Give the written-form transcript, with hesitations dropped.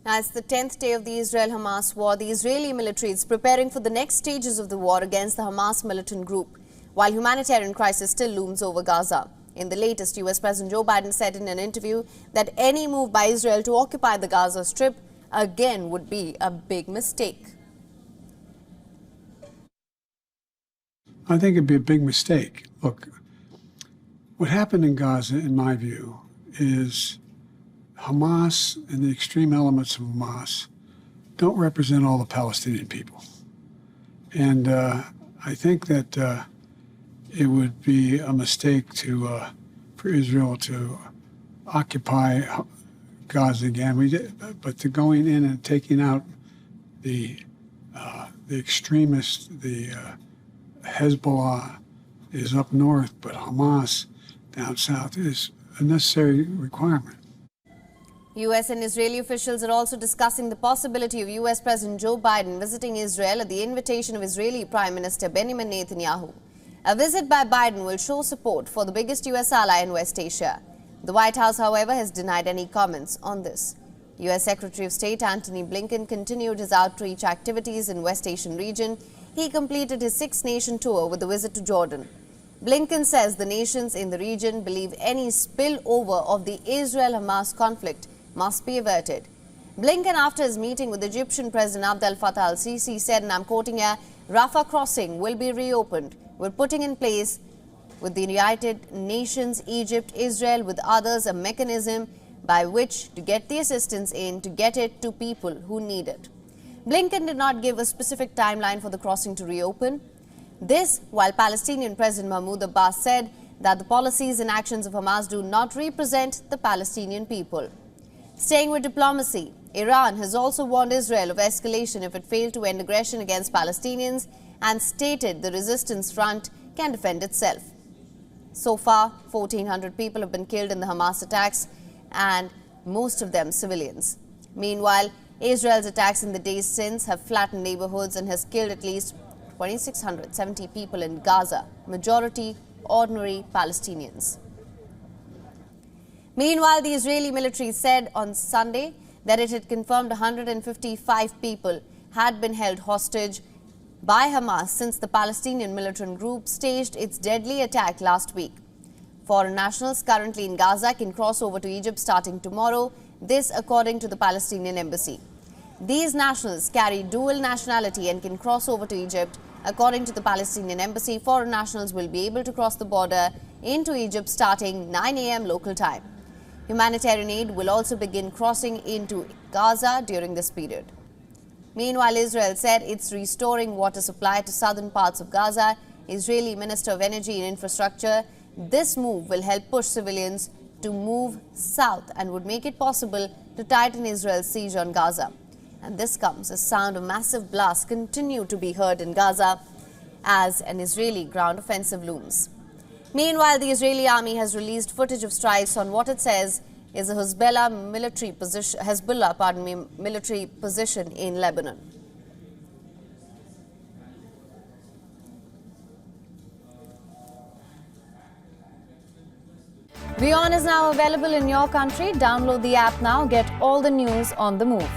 Now, it's the 10th day of the Israel-Hamas war. The Israeli military is preparing for the next stages of the war against the Hamas militant group, while humanitarian crisis still looms over Gaza. In the latest, US President Joe Biden said in an interview that any move by Israel to occupy the Gaza Strip again would be a big mistake. I think it'd be a big mistake. Look, what happened in Gaza, in my view, is Hamas and the extreme elements of Hamas don't represent all the Palestinian people. And I think that it would be a mistake for Israel to occupy Gaza again. But to going in and taking out the extremists, the Hezbollah is up north, but Hamas down south is a necessary requirement. US and Israeli officials are also discussing the possibility of US President Joe Biden visiting Israel at the invitation of Israeli Prime Minister Benjamin Netanyahu. A visit by Biden will show support for the biggest US ally in West Asia. The White House, however, has denied any comments on this. US Secretary of State Antony Blinken continued his outreach activities in West Asian region. He completed his six-nation tour with a visit to Jordan. Blinken says the nations in the region believe any spillover of the Israel-Hamas conflict must be averted. Blinken, after his meeting with Egyptian President Abdel Fattah al-Sisi, said, and I'm quoting here, Rafah crossing will be reopened. We're putting in place with the United Nations, Egypt, Israel, with others, a mechanism by which to get the assistance in, to get it to people who need it. Blinken did not give a specific timeline for the crossing to reopen. This, while Palestinian President Mahmoud Abbas said that the policies and actions of Hamas do not represent the Palestinian people. Staying with diplomacy, Iran has also warned Israel of escalation if it failed to end aggression against Palestinians and stated the resistance front can defend itself. So far, 1,400 people have been killed in the Hamas attacks, and most of them civilians. Meanwhile, Israel's attacks in the days since have flattened neighborhoods and has killed at least 2,670 people in Gaza, majority ordinary Palestinians. Meanwhile, the Israeli military said on Sunday that it had confirmed 155 people had been held hostage by Hamas since the Palestinian militant group staged its deadly attack last week. Foreign nationals currently in Gaza can cross over to Egypt starting tomorrow, this according to the Palestinian embassy. These nationals carry dual nationality and can cross over to Egypt. According to the Palestinian embassy, foreign nationals will be able to cross the border into Egypt starting 9 a.m. local time. Humanitarian aid will also begin crossing into Gaza during this period. Meanwhile, Israel said it's restoring water supply to southern parts of Gaza. Israeli Minister of Energy and Infrastructure, this move will help push civilians to move south and would make it possible to tighten Israel's siege on Gaza. And this comes as sound of massive blasts continue to be heard in Gaza as an Israeli ground offensive looms. Meanwhile, the Israeli army has released footage of strikes on what it says is a Hezbollah military position in Lebanon. WION is now available in your country. Download the app now. Get all the news on the move.